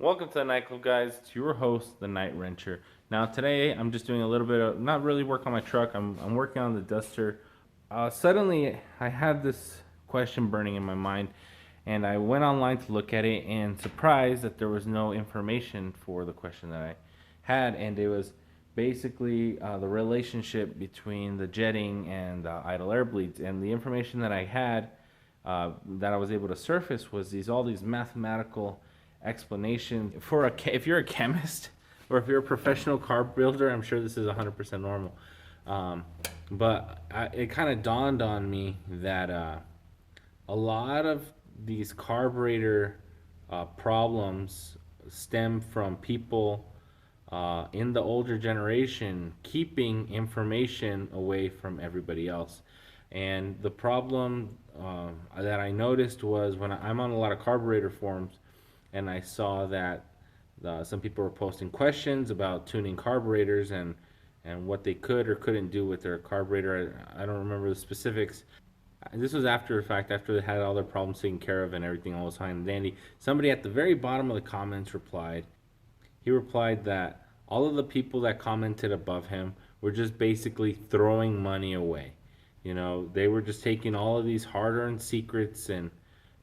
Welcome to the nightclub, guys. It's your host, the Night Wrencher. Now today I'm just doing a little bit of not really work on my truck. I'm working on the duster. Suddenly I had this question burning in my mind, and I went online to look at it, and surprised that there was no information for the question that I had, and it was basically the relationship between the jetting and idle air bleeds. And the information that I had that I was able to surface was all these mathematical explanation for if you're a chemist or if you're a professional carb builder. I'm sure this is 100% normal, but it kind of dawned on me that a lot of these carburetor problems stem from people in the older generation keeping information away from everybody else. And the problem that I noticed was when I'm on a lot of carburetor forums, and I saw that some people were posting questions about tuning carburetors and what they could or couldn't do with their carburetor. I don't remember the specifics. This was after the fact, after they had all their problems taken care of and everything all was fine and dandy. Somebody at the very bottom of the comments replied. He replied that all of the people that commented above him were just basically throwing money away. You know, they were just taking all of these hard-earned secrets and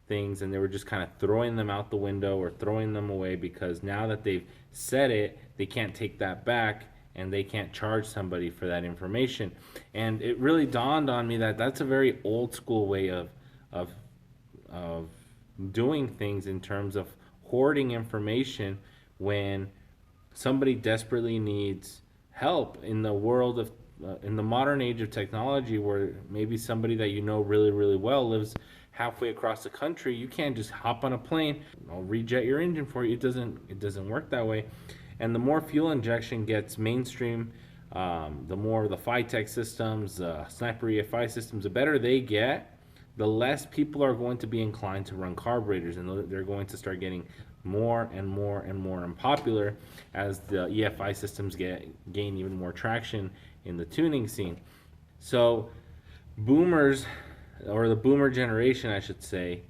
things, and they were just kind of throwing them out the window or throwing them away because now that they've said it, they can't take that back and they can't charge somebody for that information. And it really dawned on me that that's a very old school way of doing things in terms of hoarding information when somebody desperately needs help in the world of in the modern age of technology, where maybe somebody that you know really, really well lives halfway across the country. You can't just hop on a plane, I'll rejet your engine for you. It doesn't work that way. And the more fuel injection gets mainstream, the more the Phytech systems, Sniper EFI systems, the better they get, the less people are going to be inclined to run carburetors, and they're going to start getting more and more and more unpopular as the EFI systems gain even more traction in the tuning scene. So boomers, or the boomer generation I should say,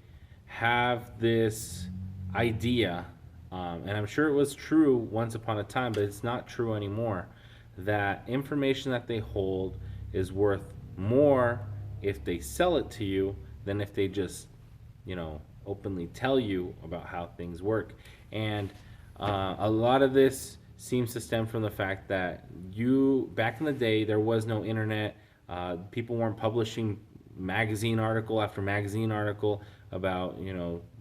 have this idea, and I'm sure it was true once upon a time, but it's not true anymore, that information that they hold is worth more if they sell it to you than if they just, openly tell you about how things work. And a lot of this seems to stem from the fact that back in the day, there was no internet. People weren't publishing magazine article after magazine article about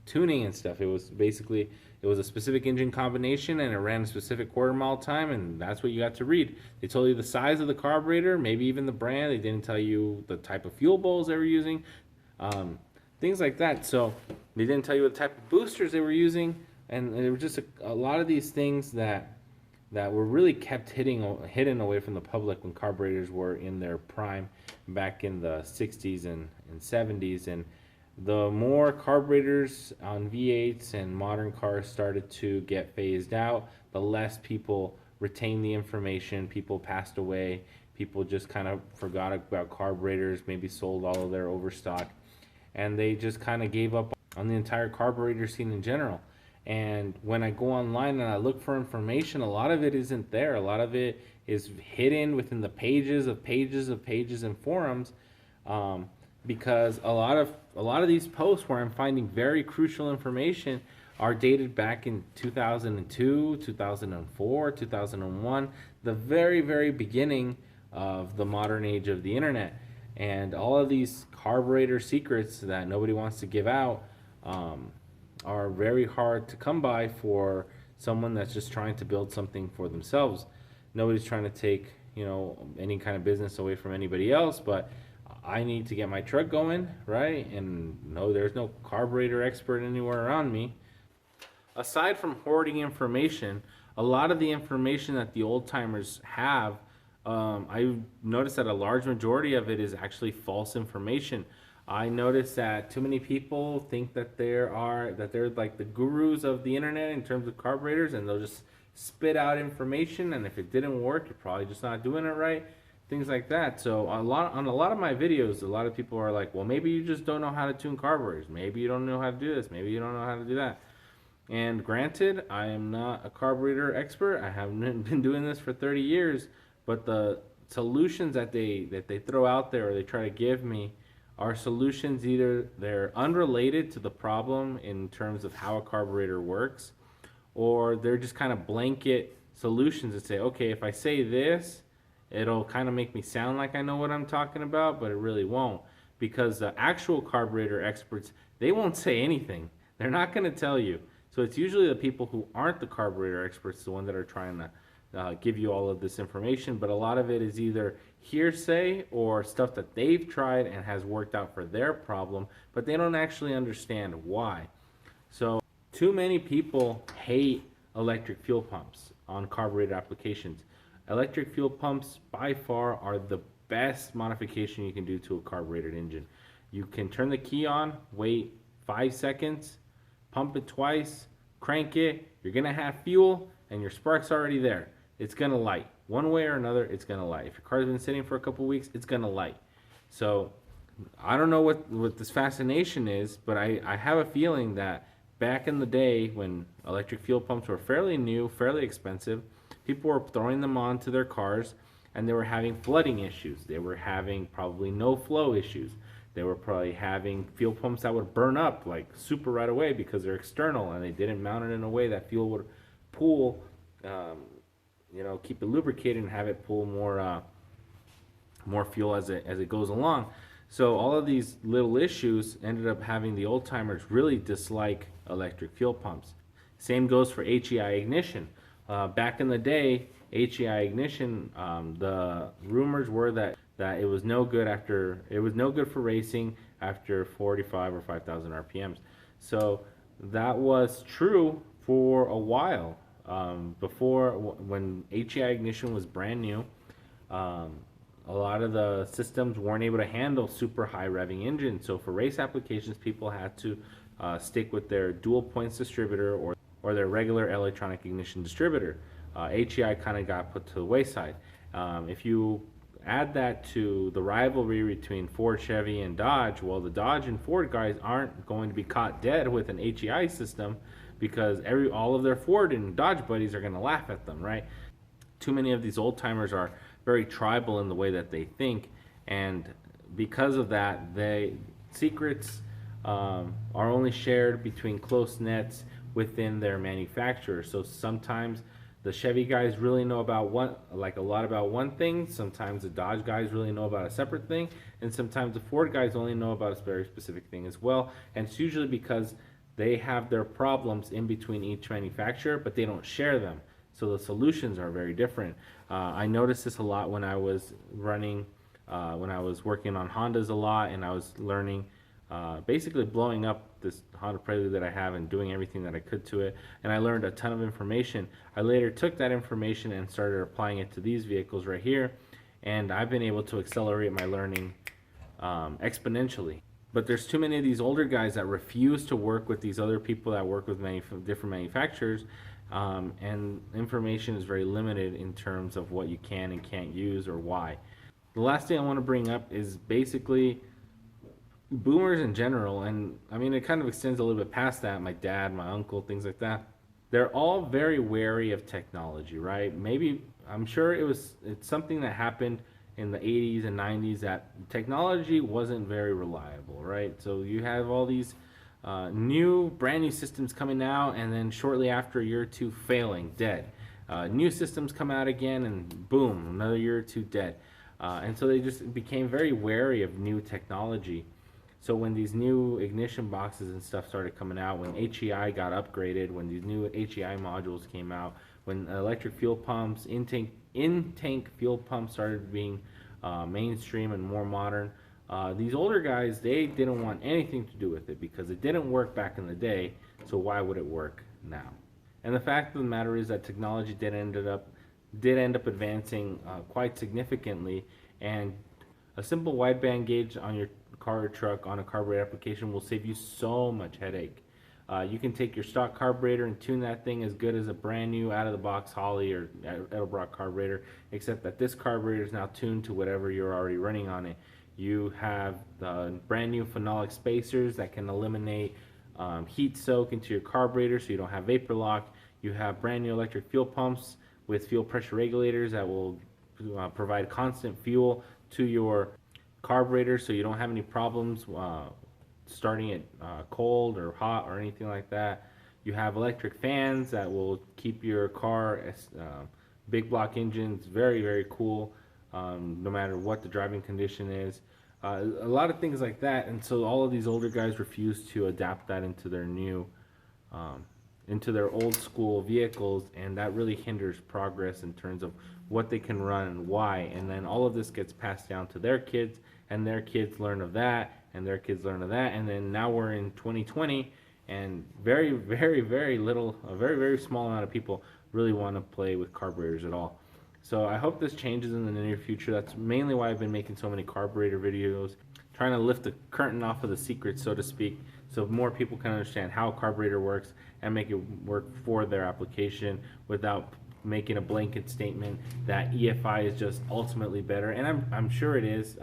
tuning and stuff. It was a specific engine combination, and it ran a specific quarter mile time, and that's what you got to read. They told you the size of the carburetor, maybe even the brand. They didn't tell you the type of fuel bowls they were using, things like that. So they didn't tell you what type of boosters they were using, and there were just a lot of these things that were really kept hidden away from the public when carburetors were in their prime back in the 60s and 70s. And the more carburetors on V8s and modern cars started to get phased out, the less people retained the information. People passed away. People just kind of forgot about carburetors, maybe sold all of their overstock, and they just kind of gave up on the entire carburetor scene in general. And when I go online and I look for information, a lot of it isn't there. A lot of it is hidden within the pages and forums, because a lot of these posts where I'm finding very crucial information are dated back in 2002, 2004, 2001, the very, very beginning of the modern age of the internet. And all of these carburetor secrets that nobody wants to give out are very hard to come by for someone that's just trying to build something for themselves. Nobody's trying to take any kind of business away from anybody else, but I need to get my truck going, right? And no, there's no carburetor expert anywhere around me. Aside from hoarding information, a lot of the information that the old timers have, I noticed that a large majority of it is actually false information. I noticed that too many people think that they're like the gurus of the internet in terms of carburetors, and they'll just spit out information, and if it didn't work, you're probably just not doing it right, things like that. So on a lot of my videos, a lot of people are like, well, maybe you just don't know how to tune carburetors, maybe you don't know how to do this, maybe you don't know how to do that. And granted, I am not a carburetor expert. I haven't been doing this for 30 years, but the solutions that they throw out there or they try to give me are solutions either they're unrelated to the problem in terms of how a carburetor works, or they're just kind of blanket solutions that say, okay, if I say this, it'll kind of make me sound like I know what I'm talking about, but it really won't. Because the actual carburetor experts, they won't say anything. They're not going to tell you. So it's usually the people who aren't the carburetor experts, the one that are trying to give you all of this information. But a lot of it is either hearsay or stuff that they've tried and has worked out for their problem, but they don't actually understand why. So too many people hate electric fuel pumps on carburetor applications. Electric fuel pumps by far are the best modification you can do to a carbureted engine. You can turn the key on, wait 5 seconds, pump it twice, crank it, you're gonna have fuel and your spark's already there. It's gonna light. One way or another, it's gonna light. If your car's been sitting for a couple weeks, it's gonna light. So I don't know what this fascination is, but I have a feeling that back in the day when electric fuel pumps were fairly new, fairly expensive, people were throwing them onto their cars and they were having flooding issues. They were having probably no flow issues. They were probably having fuel pumps that would burn up like super right away because they're external and they didn't mount it in a way that fuel would pool, keep it lubricated and have it pull more fuel as it goes along. So all of these little issues ended up having the old timers really dislike electric fuel pumps. Same goes for HEI ignition. Back in the day, HEI ignition, the rumors were that it was no good for racing after 45 or 5,000 RPMs. So that was true for a while. When HEI ignition was brand new, a lot of the systems weren't able to handle super high revving engines. So for race applications, people had to stick with their dual points distributor or their regular electronic ignition distributor. HEI kind of got put to the wayside. If you add that to the rivalry between Ford, Chevy, and Dodge, well, the Dodge and Ford guys aren't going to be caught dead with an HEI system because all of their Ford and Dodge buddies are going to laugh at them, right? Too many of these old timers are very tribal in the way that they think, and because of that, secrets are only shared between close nets within their manufacturer. So sometimes the Chevy guys really know about a lot about one thing. Sometimes the Dodge guys really know about a separate thing, and sometimes the Ford guys only know about a very specific thing as well. And it's usually because they have their problems in between each manufacturer, but they don't share them. So the solutions are very different. I noticed this a lot when I was working on Hondas a lot, and I was learning, basically blowing up this Honda Prelude that I have and doing everything that I could to it. And I learned a ton of information. I later took that information and started applying it to these vehicles right here, and I've been able to accelerate my learning exponentially. But there's too many of these older guys that refuse to work with these other people that work with different manufacturers. And information is very limited in terms of what you can and can't use or why. The last thing I want to bring up is basically boomers in general, and I mean it kind of extends a little bit past that. My dad, my uncle, things like that. They're all very wary of technology, right? Maybe I'm sure it's something that happened in the 80s and 90s that technology wasn't very reliable, right? So you have all these brand new systems coming out, and then shortly after a year or two failing, dead. New systems come out again, and boom, another year or two dead. And so they just became very wary of new technology. So when these new ignition boxes and stuff started coming out, when HEI got upgraded, when these new HEI modules came out, when electric fuel pumps, in-tank fuel pumps started being mainstream and more modern, these older guys, they didn't want anything to do with it because it didn't work back in the day, so why would it work now? And the fact of the matter is that technology did end up advancing quite significantly, and a simple wideband gauge on your car or truck on a carburetor application will save you so much headache. You can take your stock carburetor and tune that thing as good as a brand new out of the box Holley or Edelbrock carburetor, except that this carburetor is now tuned to whatever you're already running on it. You have the brand new phenolic spacers that can eliminate heat soak into your carburetor so you don't have vapor lock. You have brand new electric fuel pumps with fuel pressure regulators that will provide constant fuel to your carburetor so you don't have any problems starting it cold or hot or anything like that. You have electric fans that will keep your car big block engines very, very cool, no matter what the driving condition is. A lot of things like that, and so all of these older guys refuse to adapt that into their new into their old school vehicles, and that really hinders progress in terms of what they can run and why. And then all of this gets passed down to their kids, and their kids learn of that, and their kids learn of that, and then now we're in 2020, and very, very, very little, a very, very small amount of people really want to play with carburetors at all. So I hope this changes in the near future. That's mainly why I've been making so many carburetor videos, trying to lift the curtain off of the secret, so to speak, so more people can understand how a carburetor works and make it work for their application without making a blanket statement that EFI is just ultimately better. And I'm sure it is.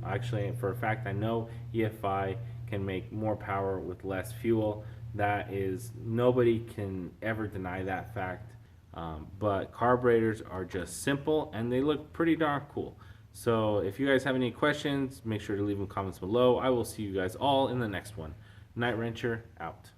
Actually, for a fact, I know EFI can make more power with less fuel. That is, nobody can ever deny that fact. But carburetors are just simple and they look pretty darn cool. So if you guys have any questions, make sure to leave them comments below. I will see you guys all in the next one. Night Wrencher out.